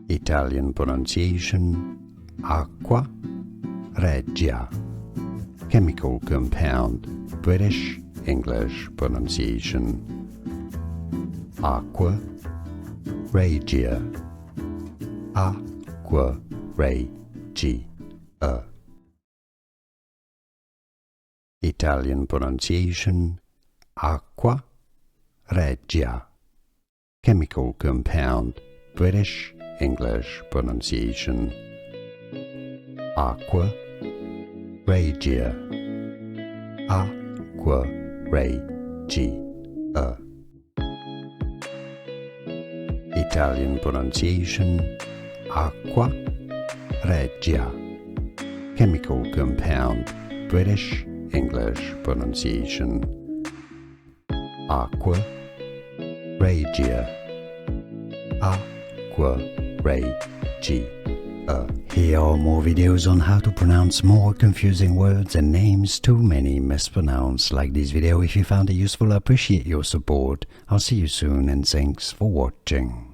Italian pronunciation, aqua, regia. Chemical compound, British English pronunciation. Aqua, regia. Aqua, regia. Italian pronunciation, aqua, regia. Chemical compound, British English pronunciation. Aqua, regia. Aqua, regia. Italian pronunciation, aqua, regia. Chemical compound, British English pronunciation. Aqua, regia. Aqua, regia. Here are more videos on how to pronounce more confusing words and names too many mispronounced. Like this video if you found it useful. I appreciate your support. I'll see you soon and thanks for watching.